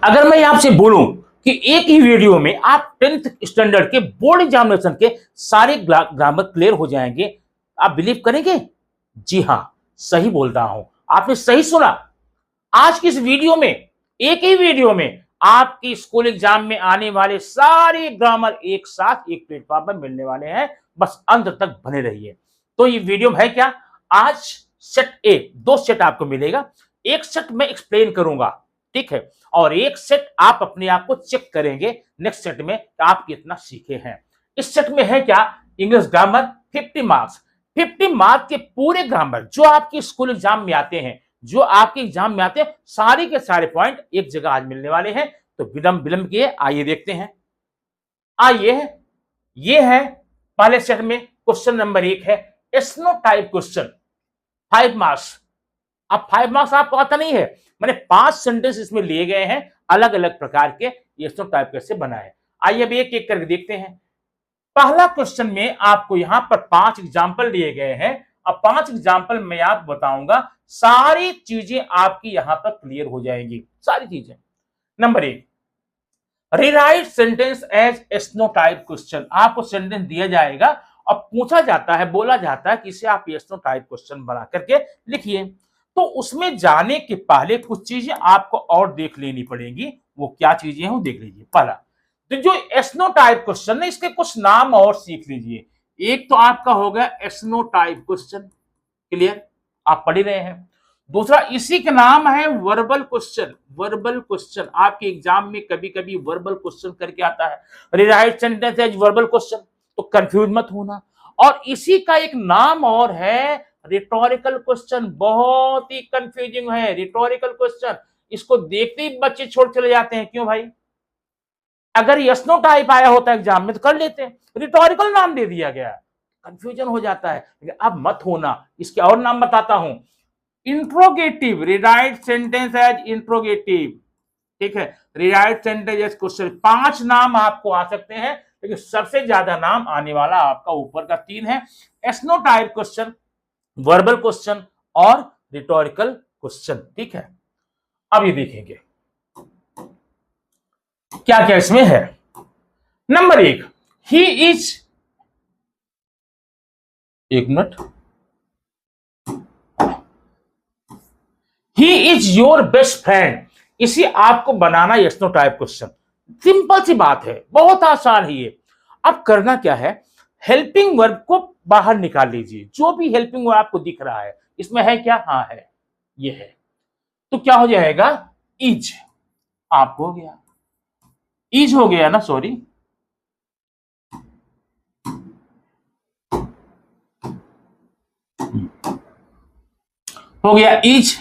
अगर मैं आपसे बोलूं कि एक ही वीडियो में आप 10th स्टैंडर्ड के बोर्ड एग्जामिनेशन के सारे ग्रामर क्लियर हो जाएंगे, आप बिलीव करेंगे? जी हां, सही बोल रहा हूं, आपने सही सुना। आज की इस वीडियो में, एक ही वीडियो में आपकी स्कूल एग्जाम में आने वाले सारे ग्रामर एक साथ एक प्लेटफॉर्म पर मिलने वाले हैं। बस अंत तक बने रहिए। तो ये वीडियो है क्या? आज सेट ए, 2 सेट आपको मिलेगा। एक सेट मैं एक्सप्लेन करूंगा, ठीक है, और एक सेट आप अपने आप को चेक करेंगे नेक्स्ट सेट में आप कितना सीखे हैं। इस सेट में है क्या? English grammar 50 marks. 50 मार्क्स के पूरे ग्रामर जो आपके स्कूल एग्जाम में आते हैं, जो आपके एग्जाम में आते हैं, सारे के सारे पॉइंट एक जगह आज मिलने वाले हैं। तो विलंब किए आइए देखते हैं। आइए, ये है पहले सेट में क्वेश्चन नंबर 1 है एस्नो टाइप क्वेश्चन, 5 मार्क्स। अब 5 मार्क्स आपको आता नहीं है, मैंने 5 सेंटेंस इसमें लिए गए हैं अलग अलग प्रकार के, एस्नो टाइप कैसे बनाए। आइए अब एक एक करके देखते हैं। पहला क्वेश्चन में आपको यहां पर 5 एग्जाम्पल दिए गए हैं। अब 5 एग्जाम्पल मैं आपको बताऊंगा, सारी चीजें आपकी यहां पर क्लियर हो जाएंगी, सारी चीजें। Number 1, rewrite sentence as yes no type question. आपको सेंटेंस दिया जाएगा और पूछा जाता है, बोला जाता है कि इसे आप एस्नो टाइप क्वेश्चन बना करके लिखिए। तो उसमें जाने के पहले कुछ चीजें आपको और देख लेनी पड़ेंगी। वो क्या चीजें हैं वो देख लीजिए। पहला, तो जो एस्नो टाइप क्वेश्चन है इसके कुछ नाम और सीख लीजिए। एक तो आपका हो गया एस्नो टाइप क्वेश्चन, क्लियर, आप पढ़ ही रहे हैं। दूसरा इसी का नाम है वर्बल क्वेश्चन। वर्बल क्वेश्चन आपके एग्जाम में कभी कभी वर्बल क्वेश्चन करके आता है, rewrite sentence as verbal question, तो कंफ्यूज मत होना। और इसी का एक नाम और है रिटोरिकल क्वेश्चन। बहुत ही कंफ्यूजिंग है रिटोरिकल क्वेश्चन, इसको देखते ही बच्चे छोड़ चले जाते हैं। क्यों भाई? अगर यस नो टाइप आया होता एग्जाम में तो कर लेते हैं, रिटोरिकल नाम दे दिया गया, कंफ्यूजन हो जाता है। लेकिन अब मत होना, इसके और नाम बताता हूं। Interrogative, rewrite sentence as interrogative, ठीक है, रिराइट सेंटेंस एज क्वेश्चन। 5 नाम आपको आ सकते हैं, लेकिन सबसे ज्यादा नाम आने वाला आपका ऊपर का 3 है, yes no type question, verbal question और रिटोरिकल क्वेश्चन, ठीक है। अब ये देखेंगे क्या क्या इसमें है। नंबर 1, ही इज, एक मिनट, he is your best friend. इसी आपको बनाना yes no type question. Simple सी बात है, बहुत आसान ही है। अब करना क्या है, हेल्पिंग वर्ब को बाहर निकाल लीजिए। जो भी हेल्पिंग वर्ब आपको दिख रहा है इसमें है क्या? हाँ है, ये है। तो क्या हो जाएगा? इज। आपको हो गया, इज हो गया ना, सॉरी, हो गया इज।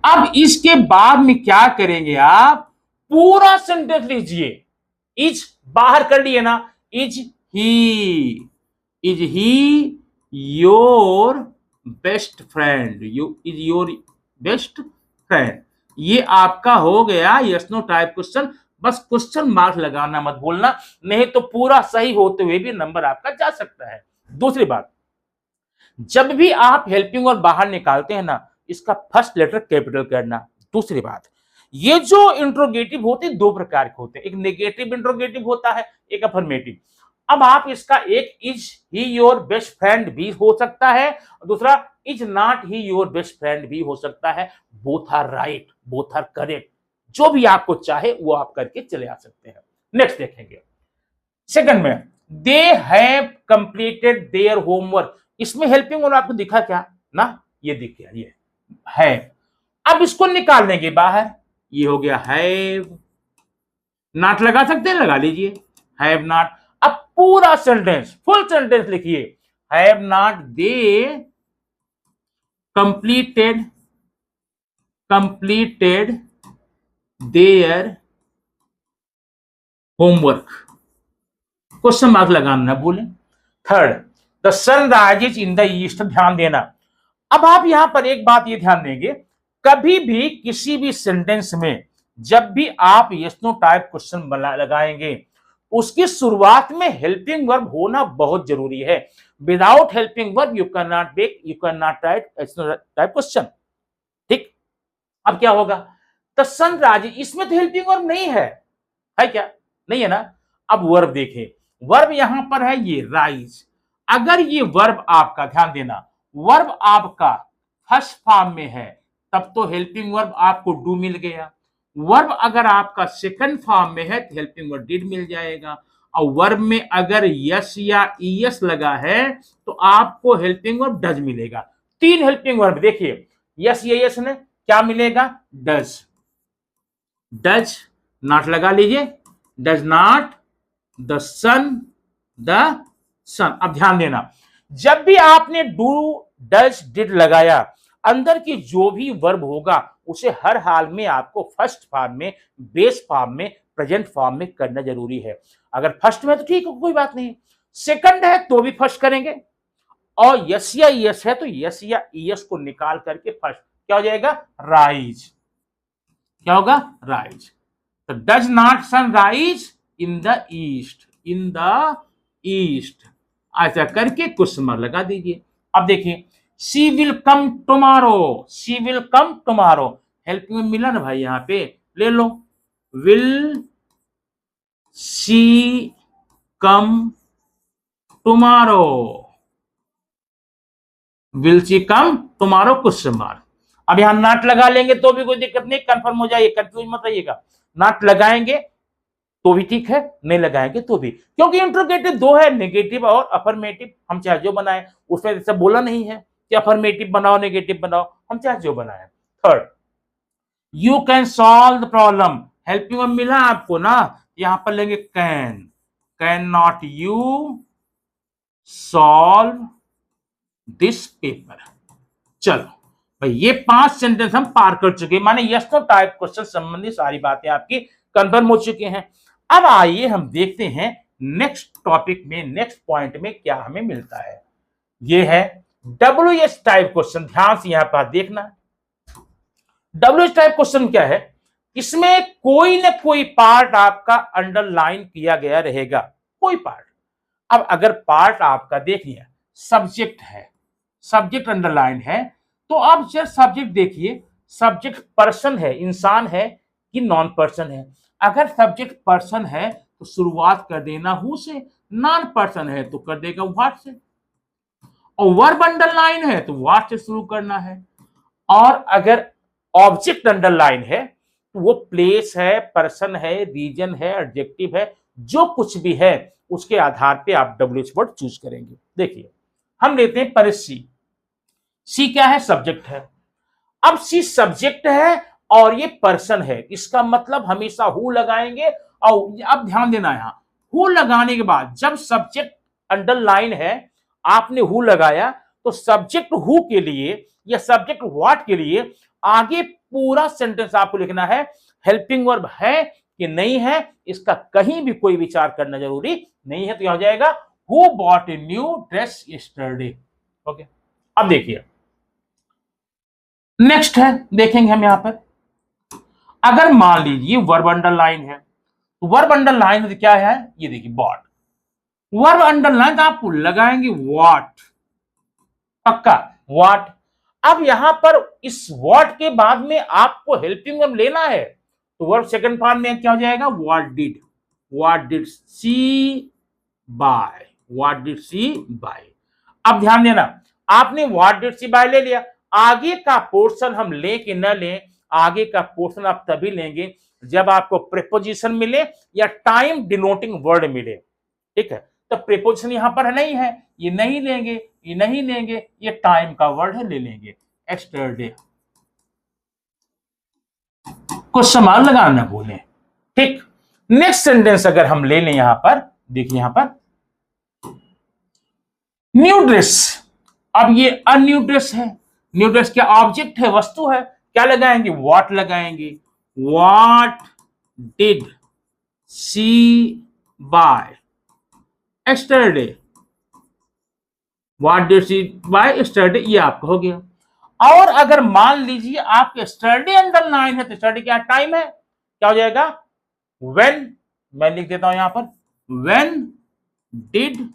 अब इसके बाद में क्या करेंगे आप? पूरा सेंटेंस लीजिए। इज बाहर कर लिए ना, is he your best friend, you is your best friend. ये आपका हो गया यस नो टाइप क्वेश्चन। बस क्वेश्चन मार्क लगाना मत भूलना, नहीं तो पूरा सही होते हुए भी नंबर आपका जा सकता है। दूसरी बात, जब भी आप हेल्पिंग और बाहर निकालते हैं ना, इसका फर्स्ट लेटर कैपिटल करना। दूसरी बात, ये जो इंट्रोगेटिव होते हैं 2 प्रकार के होते हैं, एक नेगेटिव इंट्रोगेटिव होता है, एक अफर्मेटिव। अब आप इसका एक is he your best friend भी हो सकता है, दूसरा is not he your best friend भी हो सकता है। Both are right, both are correct, जो भी आपको चाहे वो आप करके चले आ सकते हैं। नेक्स्ट देखेंगे सेकंड में, they have completed their homework. इसमें हेल्पिंग और आपको दिखा क्या ना, ये दिख गया, ये है। अब इसको निकाल देंगे बाहर, ये हो गया हैव। नॉट लगा सकते हैं, लगा लीजिए, हैव नॉट। अब पूरा सेंटेंस, फुल सेंटेंस लिखिए, have not they completed their homework. Question mark लगाना ना भूलें। Third, the sun rises in the east. ध्यान देना, अब आप यहां पर एक बात ये ध्यान देंगे, कभी भी किसी भी सेंटेंस में जब भी आप यस नो टाइप क्वेश्चन लगाएंगे, उसकी शुरुआत में हेल्पिंग वर्ब होना बहुत जरूरी है। Without helping verb you can not write yes no type question, ठीक। अब क्या होगा? द सन राइज, इसमें तो हेल्पिंग वर्ब नहीं है क्या? नहीं है ना। अब वर्ब देखें, वर्ब यहां पर है ये राइज। अगर ये वर्ब आपका, ध्यान देना, वर्ब आपका फर्स्ट फॉर्म में है तब तो हेल्पिंग वर्ब आपको डू मिल गया। वर्ब अगर आपका सेकंड फॉर्म में है तो हेल्पिंग वर्ब डिड मिल जाएगा। और वर्ब में अगर यस या ईएस लगा है तो आपको हेल्पिंग वर्ब डज मिलेगा। तीन हेल्पिंग वर्ब देखिए, यस ईएस ने क्या मिलेगा? डज। डज नॉट लगा लीजिए, does not the sun, the sun. अब ध्यान देना, जब भी आपने डू डज डिड लगाया, अंदर की जो भी वर्ब होगा उसे हर हाल में आपको फर्स्ट फॉर्म में, बेस फॉर्म में, प्रेजेंट फॉर्म में करना जरूरी है। अगर फर्स्ट में तो ठीक है, कोई बात नहीं, सेकंड है तो भी फर्स्ट करेंगे, और यस या यस है तो यस या यस को निकाल करके फर्स्ट क्या हो जाएगा? राइज। क्या होगा? राइज। तो does not sun rise in the east, in the east, ऐसा करके क्वेश्चन मार्क लगा दीजिए। अब देखिए, she will come tomorrow, she will come tomorrow, helping में मिला ना भाई, यहां पे ले लो, will she come tomorrow, will she come tomorrow question mark. अब यहां नॉट लगा लेंगे तो भी कोई दिक्कत नहीं, कंफर्म हो जाइए, कंफ्यूज मत रहिएगा। नॉट लगाएंगे तो भी ठीक है, नहीं लगाएंगे तो भी, क्योंकि इंट्रोगेटिव दो है, नेगेटिव और अफर्मेटिव। हम चाहे जो बनाए, उसमें ऐसा बोला नहीं है कि अफर्मेटिव बनाओ नेगेटिव बनाओ, हम चाहे जो बनाए। Third, you can solve the problem, helping verb मिला आपको ना, यहां पर लेंगे can, can not you solve this paper. चलो भाई, ये 5 सेंटेंस हम पार कर चुके हैं, माने यस नो टाइप क्वेश्चन संबंधी सारी बातें आपकी कंफर्म हो चुके हैं। अब आइए हम देखते हैं नेक्स्ट टॉपिक में, नेक्स्ट पॉइंट में क्या हमें मिलता है। ये है WH टाइप क्वेश्चन। ध्यान से यहां पर देखना, WH टाइप क्वेश्चन क्या है? इसमें कोई ना कोई पार्ट आपका अंडरलाइन किया गया रहेगा, कोई पार्ट। अब अगर पार्ट आपका देखिए सब्जेक्ट है, सब्जेक्ट अंडरलाइन है, तो अब जब सब्जेक्ट देखिए, सब्जेक्ट पर्सन है, इंसान है कि नॉन पर्सन है। अगर सब्जेक्ट पर्सन है तो शुरुआत कर देना हु से, नॉन पर्सन है तो कर देगा व्हाट से, और वर्ब अंडरलाइन है तो व्हाट से शुरू करना है। और अगर ऑब्जेक्ट अंडरलाइन है तो वो प्लेस है, पर्सन है, रीजन है, एडजेक्टिव है, जो कुछ भी है उसके आधार पे आप WH वर्ड चूज करेंगे। देखिए, हम लेते हैं पर सी। सी क्या है? सब्जेक्ट है। अब सी सब्जेक्ट है और ये पर्सन है, इसका मतलब हमेशा हु लगाएंगे। और अब ध्यान देना, यहां हु लगाने के बाद जब सब्जेक्ट अंडरलाइन है, आपने हु लगाया, तो सब्जेक्ट हु के लिए या सब्जेक्ट व्हाट के लिए आगे पूरा सेंटेंस आपको लिखना है। हेल्पिंग वर्ब है कि नहीं है, इसका कहीं भी कोई विचार करना जरूरी नहीं है। तो यहां हो जाएगा who bought a new dress yesterday. Okay, अब देखिए नेक्स्ट है, देखेंगे हम यहां पर, अगर मान लीजिए वर्ब अंडरलाइन है, तो वर्ब अंडरलाइन क्या है? ये देखिए बॉट, वर्ब अंडरलाइन तो आप लगाएंगे व्हाट, पक्का व्हाट। अब यहां पर इस व्हाट के बाद में आपको हेल्पिंग वर्ब लेना है, तो वर्ब सेकंड फॉर्म में क्या हो जाएगा? What did she buy, what did she buy. अब ध्यान देना, आपने व्हाट डिड सी बाय ले लिया, आगे का पोर्शन हम लें कि न लें, आगे का पोर्शन आप तभी लेंगे जब आपको प्रीपोजिशन मिले या टाइम डिनोटिंग वर्ड मिले। ठीक है, तो प्रीपोजिशन यहां पर नहीं है, ये नहीं लेंगे, ये नहीं लेंगे, ये टाइम का वर्ड है, ले लेंगे यस्टरडे। क्वेश्चन मार्क लगाना भूलें। ठीक, नेक्स्ट सेंटेंस अगर हम ले लें, यहां पर देखिए, यहां पर न्यू ड्रेस। अब ये अ न्यू ड्रेस है, न्यू ड्रेस क्या? ऑब्जेक्ट है, वस्तु है, क्या लगाएंगे? व्हाट लगाएंगे। What did she buy yesterday, what did she buy yesterday, ये आपका हो गया। और अगर मान लीजिए आप यस्टरडे अंडरलाइन है, तो यस्टरडे क्या टाइम है, क्या हो जाएगा? व्हेन, मैं लिख देता हूं यहां पर, when did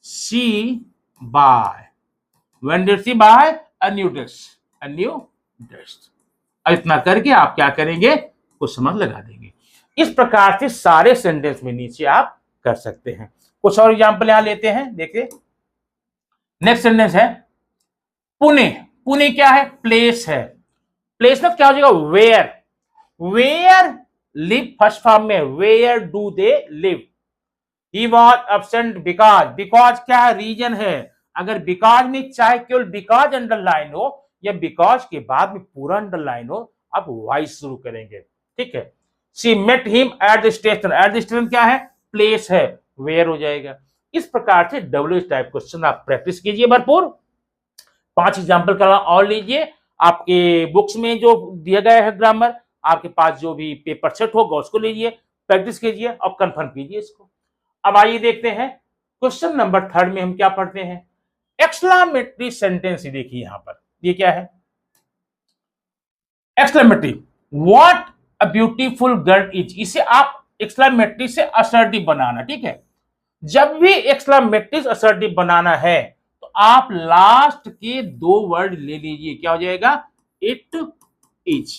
she buy, when did she buy a new dress, a new dress. और इतना करके आप क्या करेंगे, कुछ समझ लगा देंगे। इस प्रकार से सारे सेंटेंस में नीचे आप कर सकते हैं। कुछ और एग्जाम्पल यहां लेते हैं, देखिए नेक्स्ट सेंटेंस है पुणे। पुणे क्या है, प्लेस है। प्लेस में क्या हो जाएगा, where. Where live first form में, where do they live. He was absent because, because क्या है, रीजन है। अगर बिकॉज में चाहे केवल बिकॉज अंडरलाइन हो या बिकॉज के बाद में पूरा अंडरलाइन हो, आप वाई शुरू करेंगे, ठीक है। She met him at the station, at the station क्या है, प्लेस है, वेयर हो जाएगा। इस प्रकार से डब्ल्यू टाइप क्वेश्चन आप प्रैक्टिस कीजिए भरपूर। 5 एग्जाम्पल का और लीजिए, आपके बुक्स में जो दिया गया है ग्रामर, आपके पास जो भी पेपर सेट होगा उसको लीजिए, प्रैक्टिस कीजिए और कंफर्म कीजिए इसको। अब आइए देखते हैं क्वेश्चन नंबर 3 में हम क्या पढ़ते हैं, एक्सक्लेमेटरी सेंटेंस। देखिए यहां पर ये क्या है, exclamatory, what a beautiful girl is. इसे आप एक्सक्लेमेटरी से असर्टिव बनाना, ठीक है। जब भी एक्सक्लेमेटरी असर्टिव बनाना है तो आप लास्ट के 2 वर्ड ले लीजिए, क्या हो जाएगा, इट इज।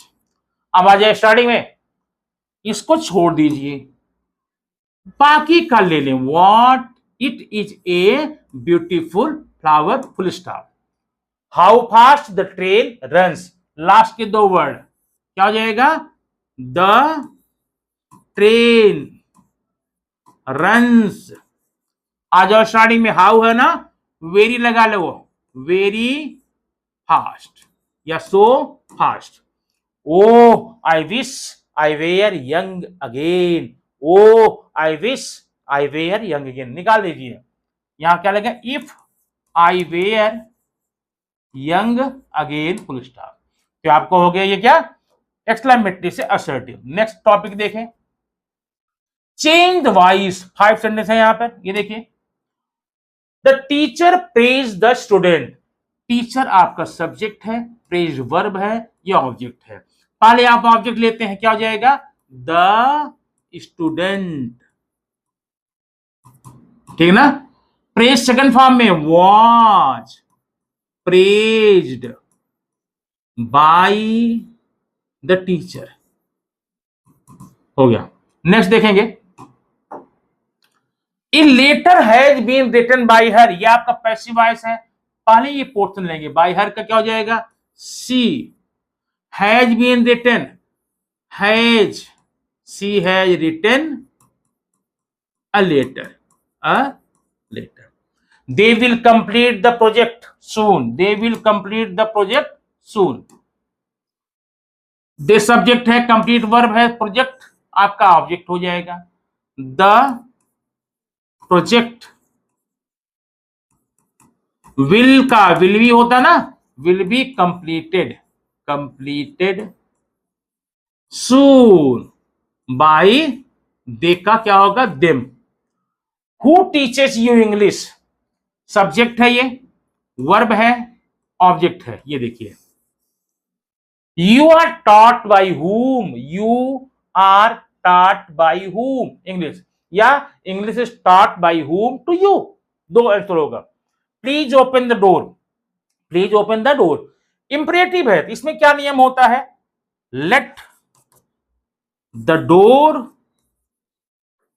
अब आ जाए स्टार्टिंग में, इसको छोड़ दीजिए, बाकी का ले लें, what it is a beautiful flower, full stop. How fast the train runs, last के 2 वर्ड क्या हो जाएगा, द ट्रेन रन्स। आ जाओ स्टार्टिंग में, हाउ है ना, वेरी लगा लो, वेरी फास्ट या so fast. Oh I wish I were young again, oh I wish I were young again, निकाल लीजिए। यहां क्या लगेगा, if I were young again, full stop. तो आपको हो गया ये क्या, एक्सक्लेमेटरी से असर्टिव। नेक्स्ट टॉपिक देखें, चेंज द वॉइस। 5 सेंटेंस है यहां पर, ये देखिए। The teacher praise the student, teacher आपका सब्जेक्ट है, प्रेज वर्ब है, या ऑब्जेक्ट है। पहले आप ऑब्जेक्ट लेते हैं, क्या हो जाएगा, द स्टूडेंट, ठीक है ना। प्रेज सेकंड फॉर्म में, was praised by the teacher, हो गया। नेक्स्ट देखेंगे, a letter has been written by her, ये आपका पैसिव वॉइस है। पहले ये पोर्शन लेंगे, बाय हर का क्या हो जाएगा, she has been written, has, she has written a letter, a letter. They will complete the project soon, they will complete the project soon. They subject है, कंप्लीट वर्ब है, प्रोजेक्ट आपका object हो जाएगा। The project, will का will भी होता ना, will be completed, completed soon by, they का क्या होगा, them. Who teaches you English, subject है ये, वर्ब है, ऑब्जेक्ट है, ये देखिए। You are taught by whom, you are taught by whom English, या English is taught by whom to you, 2 answer होगा। Please open the door, please open the door imperative है, इसमें क्या नियम होता है, let the door,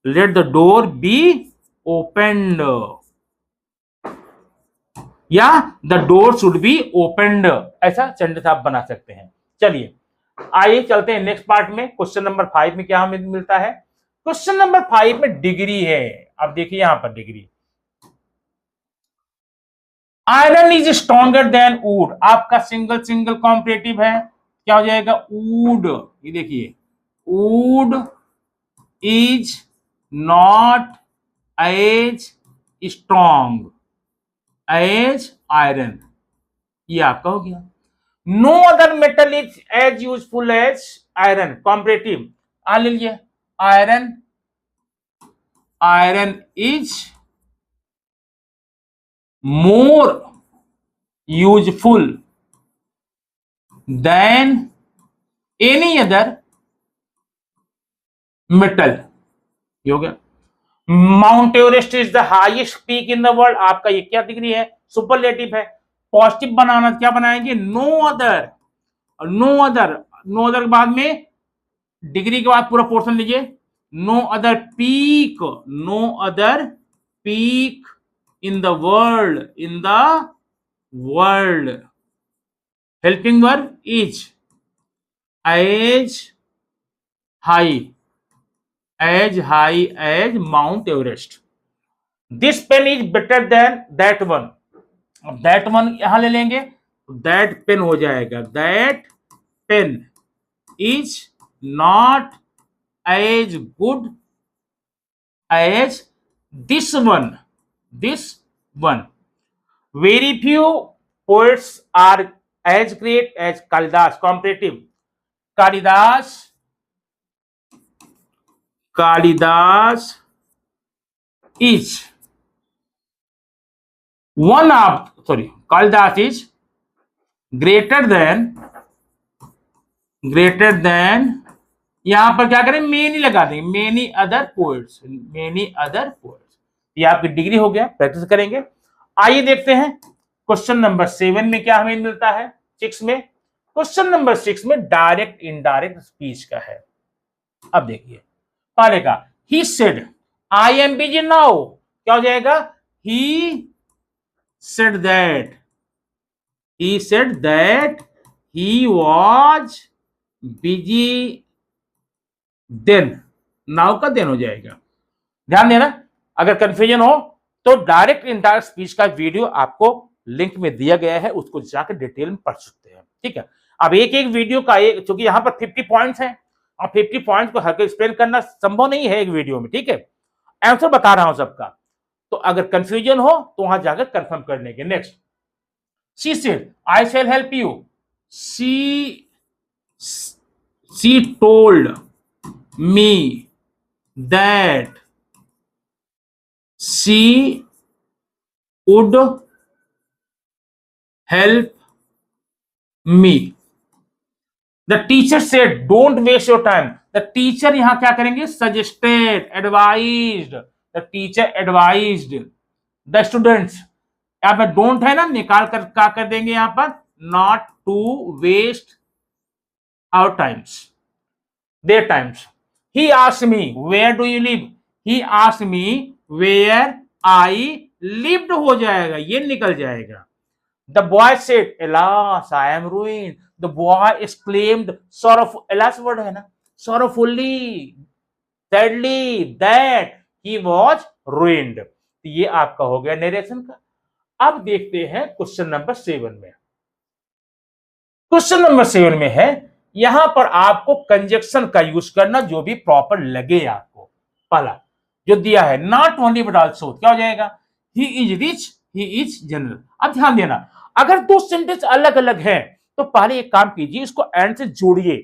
let the door be opened, या the door should be opened, ऐसा सेंटेंस आप बना सकते हैं। चलिए आइए चलते हैं नेक्स्ट पार्ट में। क्वेश्चन नंबर 5 में क्या हमें मिलता है, क्वेश्चन नंबर 5 में डिग्री है। अब देखिए यहां पर degree, iron is stronger than wood, आपका सिंगल सिंगल कॉम्परेटिव है, क्या हो जाएगा, वुड। ये देखिए, wood is not as strong as iron, ये आपका हो गया। No other metal is as useful as iron, comparative आ लीजिए, iron, iron is more useful than any other metal, ये हो गया। Mount Everest is the highest peak in the world, आपका ये क्या डिग्री है, सुपरलेटिव है। पॉजिटिव बनाना क्या बनाएंगे, no other, no other, no other के बाद में डिग्री के बाद पूरा पोर्शन लीजिए, no other peak, no other peak in the world, helping verb is as high as Mount Everest, this pen is better than that one. अब that one यहां ले लेंगे तो दैट पेन हो जाएगा, that pen is not as good as this one, very few poets are as great as Kalidas, comparative, Kalidas is Kalidas is greater than यहां पर क्या करें, मेनी लगा देंगे, मेनी अदर पोएट्स, ये आपकी डिग्री हो गया, प्रैक्टिस करेंगे। आइए देखते हैं क्वेश्चन नंबर 7 में क्या हमें मिलता है। 6 में, क्वेश्चन नंबर 6 में डायरेक्ट इनडायरेक्ट स्पीच का है। अब देखिए पहले का, he said I am busy now, क्या हो जाएगा, he said that he was busy then, now का देन हो जाएगा। ध्यान देना, अगर कंफ्यूजन हो तो डायरेक्ट इनडायरेक्ट स्पीच का वीडियो आपको लिंक में दिया गया है, उसको जाकर डिटेल में पढ़ सकते हैं। ठीक है, अब एक एक वीडियो का एक, क्योंकि यहां पर 50 पॉइंट्स हैं और 50 पॉइंट्स को हर कोई एक्सप्लेन करना संभव नहीं है एक वीडियो में। ठीक है, आंसर बता रहा हूं सबका, तो अगर कंफ्यूजन हो तो वहां जाकर कंफर्म कर लेंगे। Next, she said I shall help you, she told me that she would help me, the teacher said don't waste your time, the teacher यहां क्या करेंगे, suggested, advised, the teacher advised the students, यहां पर don't है ना, निकाल कर क्या कर देंगे यहां पर, not to waste our times, their times. He asked me where do you live, he asked me where I lived हो जाएगा, ये निकल जाएगा। The boy said alas I am ruined, the boy exclaimed sorrowful, alas word है ना, sorrowfully, sadly that he was ruined, तो ये आपका हो गया नरेशन का। अब देखते हैं क्वेश्चन नंबर 7 में। क्वेश्चन नंबर 7 में है, यहां पर आपको कंजक्शन का यूज करना जो भी प्रॉपर लगे आपको। पहला जो दिया है, नॉट ओनली बट आल्सो, क्या हो जाएगा, he is rich, he is general. अब ध्यान देना, अगर दो सेंटेंस अलग अलग हैं तो पहले एक काम कीजिए, इसको एंड से जोड़िए,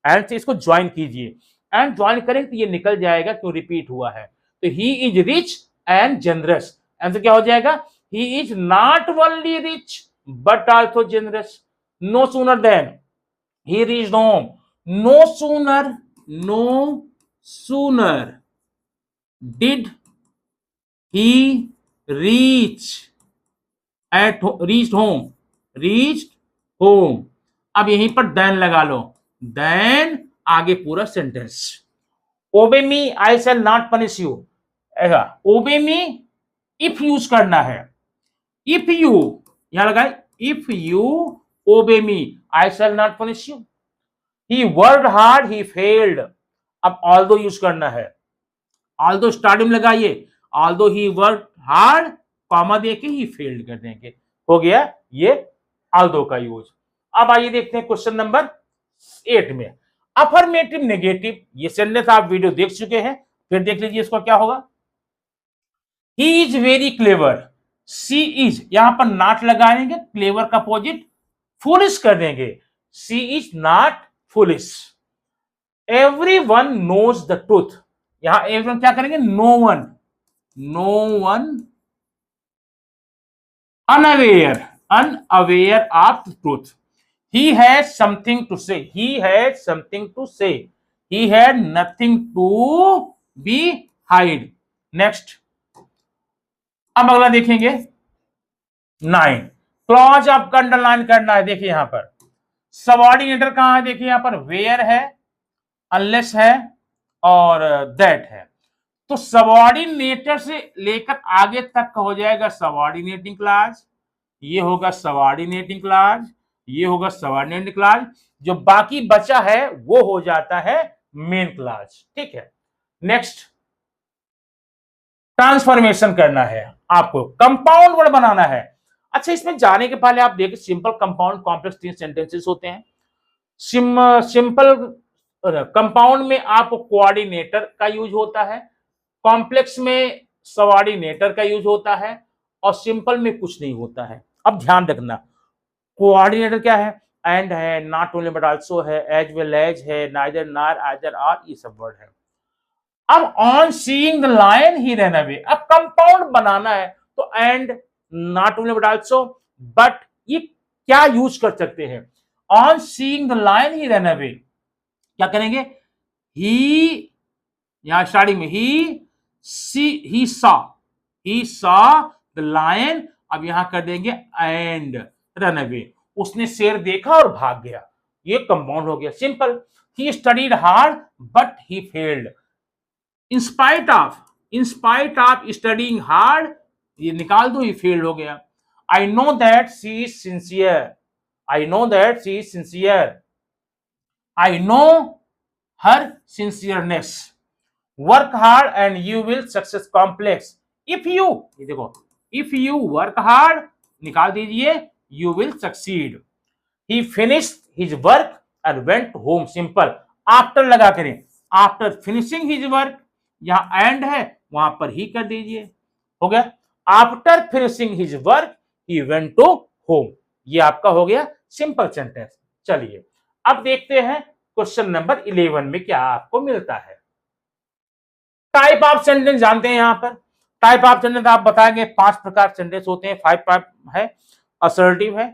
एंड से इसको ज्वाइन कीजिए, एंड ज्वाइन करेंगे तो ये निकल जाएगा, क्यों रिपीट हुआ है। तो he is rich and generous, answer क्या हो जाएगा, he is not only rich but also generous. No sooner than he reached home, no sooner did he reached home, अब यहीं पर देन लगा लो, देन आगे पूरा sentence. Obey me I shall not punish you, obey me if use करना है, if you यहां लगाए, if you obey me I shall not punish you. He worked hard he failed, अब ऑल्दो यूज करना है, although starting लगाइए, although he worked hard, comma देके he failed कर देंगे, हो गया ये ऑल्दो का यूज। अब आइए देखते हैं क्वेश्चन नंबर 8 में, अफर्मेटिव नेगेटिव, ये सेंटेंस आप वीडियो देख चुके हैं, फिर देख लीजिए इसको क्या होगा। He is very clever, she is यहां पर नॉट लगाएंगे, क्लेवर का अपोजिट फुलिश कर देंगे, she is not foolish. Everyone knows the truth, यहां एवरीवन क्या करेंगे, no one unaware of the truth, he had something to say, he had nothing to be hide। Next, अब अगला देखेंगे 9, क्लॉज आपका अंडरलाइन करना है। देखिए यहां पर सबऑर्डिनेटर कहां है, देखिए यहां पर वेयर है, अनलेस है और दैट है। तो सबऑर्डिनेटर से लेकर आगे तक का हो जाएगा सबऑर्डिनेटिंग क्लास, ये होगा सबऑर्डिनेटिंग क्लास, ये होगा सबऑर्डिनेटिंग क्लास, जो बाकी बचा है वो हो जाता है मेन क्लास। ठीक है, नेक्स्ट ट्रांसफॉर्मेशन करना है आपको, कंपाउंड वर्ड बनाना है। अच्छा, इसमें जाने के पहले आप देखिए सिंपल, कंपाउंड, कॉम्प्लेक्स 3 सेंटेंसेस होते हैं। सिंपल कंपाउंड में आपको कोऑर्डिनेटर का यूज होता है, कॉम्प्लेक्स में सबऑर्डिनेटर का यूज होता है और सिंपल में कुछ नहीं होता है। अब ध्यान रखना, कोऑर्डिनेटर क्या है, एंड है, नॉट ओनली बट आल्सो है, एज वेल एज है, नाइदर नॉर आइदर आर, ये सब वर्ड है। अब on seeing the lion he run away, अब कंपाउंड बनाना है तो and, not only but also, but, ये क्या यूज कर सकते हैं। On seeing the lion he run away, क्या करेंगे, ही, यहां स्टार्टिंग में ही सॉ द लायन, अब यहां कर देंगे एंड रन अवे, उसने शेर देखा और भाग गया, ये कंपाउंड हो गया। Simple, he studied hard but he failed, in spite of studying hard, ये निकाल दो, ये फेल्ड हो गया। I know that she is sincere, I know that she is sincere, I know her sincereness, work hard and you will success, complex, if you, ये देखो, if you work hard, निकाल दीजिए, you will succeed. He finished his work and went home, simple, after लगा करें, after finishing his work, यहां and है वहां पर ही कर दीजिए, हो गया। After finishing his work he went to home, ये आपका हो गया सिंपल सेंटेंस। चलिए अब देखते हैं क्वेश्चन नंबर 11 में क्या आपको मिलता है। टाइप ऑफ सेंटेंस जानते हैं, यहां पर टाइप ऑफ सेंटेंस आप बताएंगे 5 प्रकार सेंटेंस होते हैं, 5 टाइप है, असर्टिव है,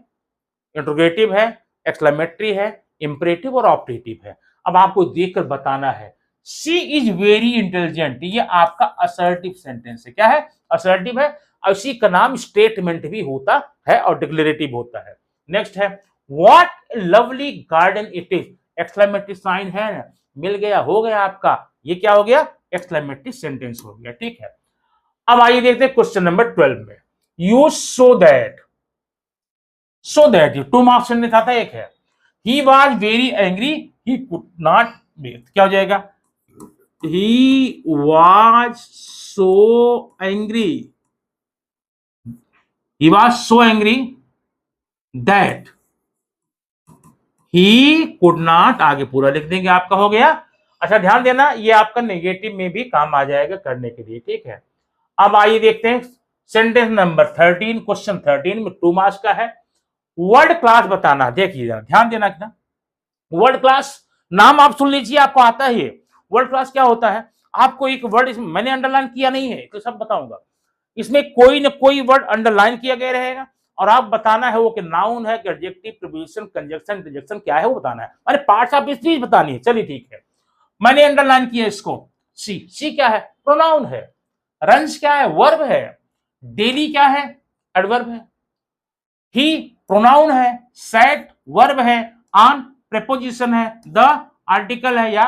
इंट्रोगेटिव है, एक्सक्लेमेटरी है, इंपरेटिव और ऑपरेटिव है। अब आपको देखकर बताना है, शी इज वेरी इंटेलिजेंट, ये आपका असर्टिव सेंटेंस है, क्या है, असर्टिव है, और इसी का नाम स्टेटमेंट भी होता है और डिक्लेरेटिव होता है। नेक्स्ट है, what lovely garden it is, exclamatory sign है, मिल गया, हो गया आपका, ये क्या हो गया, एक्सक्लेमेटरी सेंटेंस हो गया। ठीक है, अब आइए देखते हैं क्वेश्चन नंबर 12 में, use so that, so that, ये 2 मार्क्स सेंटेंस आता है, एक है, he was very angry he could not breathe, क्या हो जाएगा, he was so angry, he was so angry that he could not, आगे पूरा लिख देंगे, आपका हो गया। अच्छा ध्यान देना, ये आपका नेगेटिव में भी काम आ जाएगा करने के लिए। ठीक है, अब आइए देखते हैं सेंटेंस नंबर 13, क्वेश्चन 13 में 2 मार्क्स का है, वर्ड क्लास बताना। देखिए ध्यान देना कितना, वर्ड क्लास नाम आप सुन लीजिए, आपको आता है ये वर्ड क्लास क्या होता है। आपको एक वर्ड, इसमें मैंने अंडरलाइन किया नहीं है तो सब बताऊंगा, इसमें कोई ना कोई वर्ड अंडरलाइन किया गया रहेगा और आप बताना है वो कि नाउन है, एडजेक्टिव, प्रीपोजिशन, कंजंक्शन, इंटरजेक्शन क्या है वो बताना है, अरे पार्ट्स ऑफ स्पीच बतानी है। चलिए ठीक है, मैंने अंडरलाइन किया इसको, सी क्या है, प्रोनाउन है, रंस क्या है, वर्ब है, डेली क्या है, एडवर्ब है, ही प्रोनाउन है, सेट वर्ब है, ऑन प्रेपोजिशन है, द आर्टिकल है या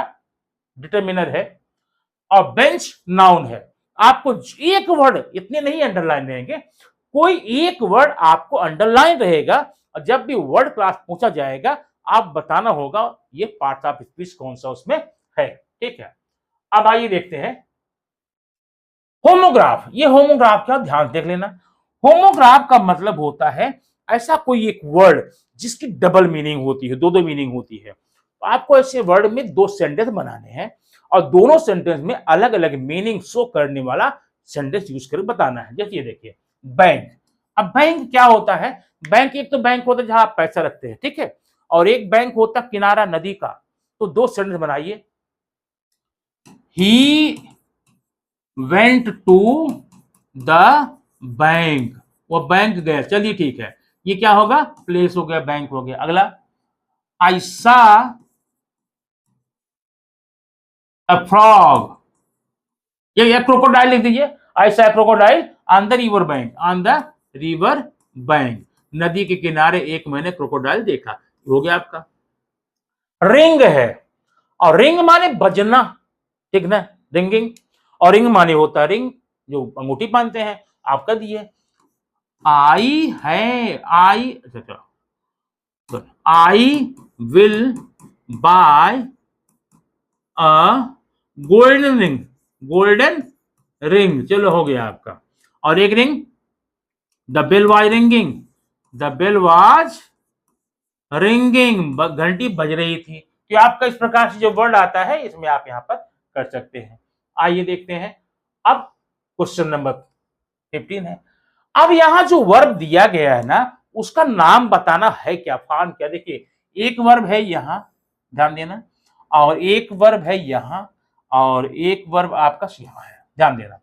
डिटरमिनर है, और बेंच नाउन है। आपको एक वर्ड, इतने नहीं अंडरलाइन रहेंगे, कोई एक वर्ड आपको अंडरलाइन रहेगा और जब भी वर्ड क्लास पूछा जाएगा आप बताना होगा ये पार्ट ऑफ स्पीच कौन सा उसमें है। ठीक है, अब आइए देखते हैं होमोग्राफ। ये होमोग्राफ का ध्यान देख लेना, होमोग्राफ का मतलब होता है ऐसा कोई एक वर्ड जिसकी डबल मीनिंग होती है, दो मीनिंग होती है। तो आपको ऐसे वर्ड में 2 सेंटेंस बनाने हैं और दोनों सेंटेंस में अलग अलग मीनिंग शो करने वाला सेंटेंस यूज कर बताना है। जैसे ये देखिए, बैंक। अब बैंक क्या होता है, बैंक एक तो बैंक होता है जहां आप पैसा रखते हैं, ठीक है, और एक बैंक होता है किनारा नदी का। तो 2 सेंटेंस बनाइए, he went to the bank, वो बैंक गया। चलिए ठीक है, ये क्या होगा, प्लेस हो गया, बैंक हो गया। अगला, आई सा अ फ्रॉग, ये क्रोकोडाइल लिख दीजिए, आई सा crocodile on the river bank, on the river bank, नदी के किनारे एक मैंने क्रोकोडाइल देखा। हो गया आपका। रिंग है, और रिंग माने बजना, ठीक ना, रिंगिंग, और रिंग माने होता है रिंग जो अंगूठी पहनते हैं। आपका दिए आई है, आई, अच्छा, I will buy a golden ring, golden ring, चलो हो गया आपका। और एक ring, the bell was ringing, the bell was ringing, घंटी बज रही थी। तो आपका इस प्रकार से जो वर्ड आता है इसमें आप यहां पर कर सकते हैं। आइए देखते हैं अब क्वेश्चन नंबर 15 है। अब यहां जो वर्ब दिया गया है ना, उसका नाम बताना है क्या, फॉर्म क्या। देखिए एक वर्ब है यहां, ध्यान देना, और एक वर्ब है यहां, और एक वर्ब आपका यहां है, ध्यान देना।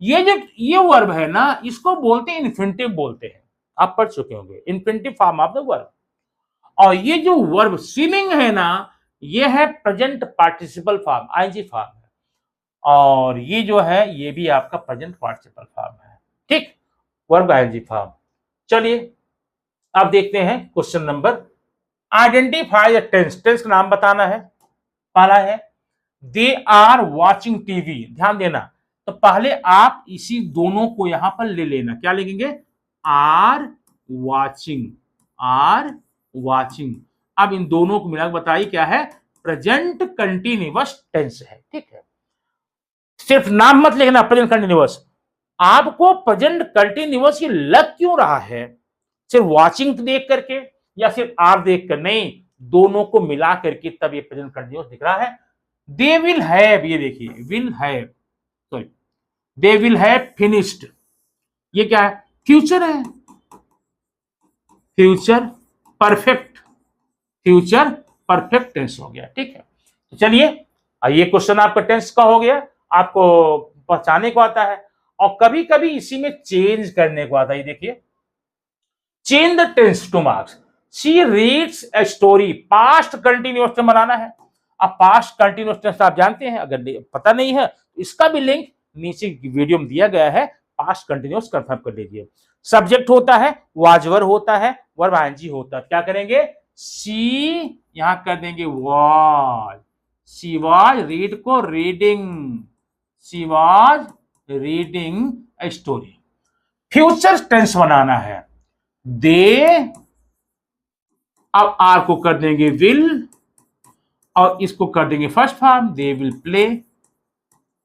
ये वर्ब है ना, इसको बोलते हैं इन्फिनिटिव बोलते हैं, आप पढ़ चुके होंगे, infinitive form of the verb. और ये जो वर्ब स्विमिंग है ना, ये है present participle form, ING form है, और ये जो है ये भी आपका प्रेजेंट पार्टिसिपल फॉर्म है, ठीक, वर्ब आईएनजी फॉर्म। चलिए अब देखते हैं question number, identify the tense, tense का नाम बताना है। पहला है दे आर वॉचिंग टीवी, ध्यान देना। तो पहले आप इसी दोनों को यहां पर ले लेना, क्या लिखेंगे, आर वॉचिंग, आर वॉचिंग। अब इन दोनों को मिलाकर बताइए क्या है, प्रेजेंट कंटिन्यूअस टेंस है, ठीक है। सिर्फ नाम मत लिखना प्रेजेंट कंटिन्यूअस, आपको प्रेजेंट कंटिन्यूअस ये लग क्यों रहा है, सिर्फ वॉचिंग देख करके या सिर्फ आप देख कर, नहीं, दोनों को मिला करके तब ये प्रेजेंट कंटिन्यूअस दिख रहा है। दे विल हैव, ये देखिए will have, sorry, they will have finished, ये क्या है, फ्यूचर है, future perfect, future perfect tense हो गया, ठीक है। तो चलिए ये क्वेश्चन आपका टेंस का हो गया, आपको पहचाने को आता है, और कभी कभी इसी में चेंज करने को आता है। देखिए change the tense two marks, she reads a story, past continuous tense बनाना है। अब पास्ट कंटिन्यूअस टेंस आप जानते हैं, अगर पता नहीं है इसका भी लिंक नीचे वीडियो में दिया गया है, पास्ट कंटिन्यूअस कंफर्म कर लीजिए। सब्जेक्ट होता है, वाजवर होता है, वर्ब आईएनजी होता है, क्या करेंगे, सी यहां कर देंगे वाज, शी वाज, रीड को reading, she was reading a story. Future tense बनाना है, दे, अब आर को कर देंगे विल, और इसको कर देंगे first form, they will play,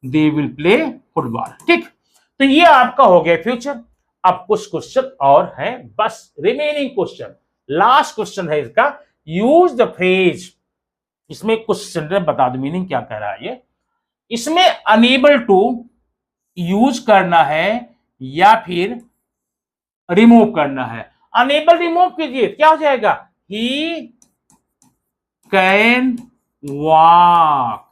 they will play football, ठीक। तो ये आपका हो गया फ्यूचर। अब कुछ क्वेश्चन और हैं, बस रिमेनिंग क्वेश्चन, लास्ट क्वेश्चन है इसका, यूज द फ्रेज, इसमें कुछ सेंटेंस बता दो मीनिंग क्या कह रहा है ये। इसमें अनेबल टू यूज करना है या फिर रिमूव करना है। अनेबल रिमूव कीजिए, क्या हो जाएगा, he can walk.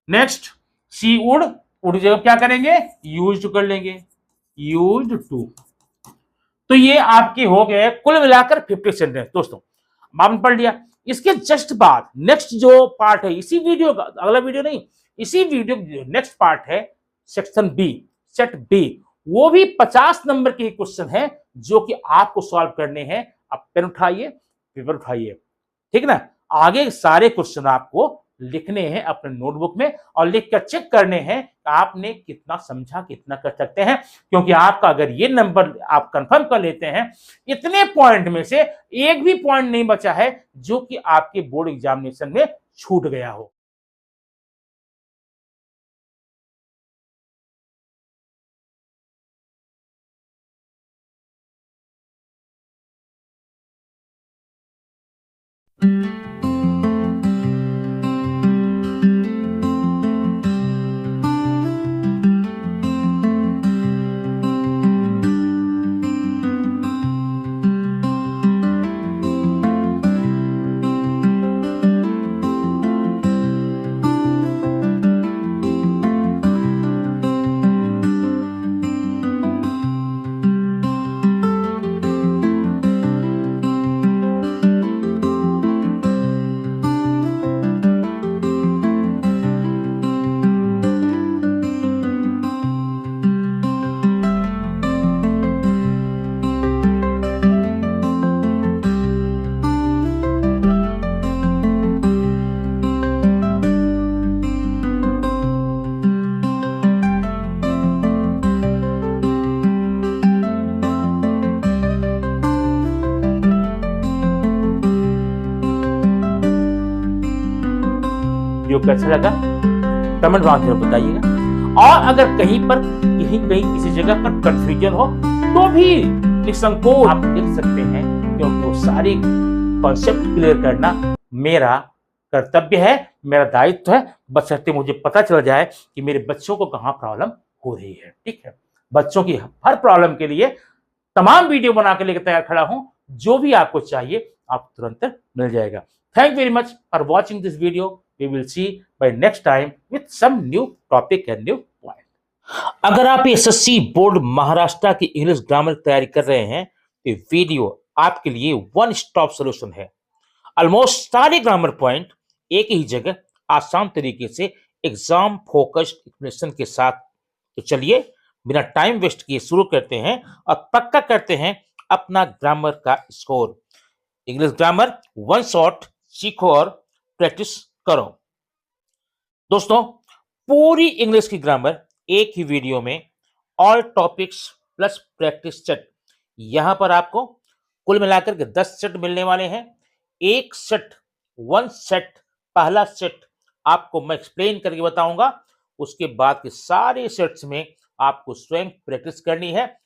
Next she would, would जगह क्या करेंगे, यूज टू कर लेंगे, यूज टू। तो ये आपके हो गए कुल मिलाकर 50 सेंटेंस दोस्तों, आपने पढ़ लिया। इसके जस्ट बाद नेक्स्ट जो पार्ट है इसी वीडियो का, अगला वीडियो नहीं, इसी वीडियो नेक्स्ट पार्ट है सेक्शन बी, सेट बी, वो भी 50 नंबर के क्वेश्चन है जो कि आपको सॉल्व करने हैं। आप पेन उठाइए, पेपर उठाइए, ठीक ना। आगे सारे क्वेश्चन आपको लिखने हैं अपने नोटबुक में, और लिख कर चेक करने हैं आपने कितना समझा, कितना कर सकते हैं। क्योंकि आपका अगर ये नंबर आप कंफर्म कर लेते हैं, इतने पॉइंट में से एक भी पॉइंट नहीं बचा है जो कि आपके बोर्ड एग्जामिनेशन में छूट गया हो। कैसा लगा कमेंट बॉक्स में बताइएगा। और अगर कहीं कहीं किसी जगह पर कंफ्यूजन हो तो भी निसंकोच आप लिख सकते हैं, क्योंकि वो सारी कॉन्सेप्ट क्लियर करना मेरा कर्तव्य है, मेरा दायित्व है, बशर्ते मुझे पता चल जाए कि मेरे बच्चों को कहाँ प्रॉब्लम हो रही है। ठीक है, बच्चों की हर प्रॉब्लम के लिए तमाम वीडियो बना के लेकर तैयार खड़ा हूं, जो भी आपको चाहिए आप तुरंत मिल जाएगा। Thank very much for watching this video. We will see by next time with some new topic and new point. अगर आप एसएससी बोर्ड महाराष्ट्र की इंग्लिश ग्रामर की तैयारी कर रहे हैं तो वीडियो आपके लिए वन स्टॉप सोल्यूशन है। ऑलमोस्ट सारे ग्रामर पॉइंट एक ही जगह आसान तरीके से एग्जाम फोकस्ड एक्सप्लेनेशन के साथ। तो चलिए बिना टाइम वेस्ट किए शुरू करते हैं और पक्का करते हैं अपना ग्रामर का score. English grammar one shot सीखो और प्रैक्टिस करो। दोस्तों, पूरी इंग्लिश की ग्रामर एक ही वीडियो में, all topics plus practice set. यहां पर आपको कुल मिलाकर के 10 सेट मिलने वाले हैं। एक सेट, वन सेट, पहला सेट आपको मैं एक्सप्लेन करके बताऊंगा। उसके बाद के सारे सेट्स में आपको स्वयं प्रैक्टिस करनी है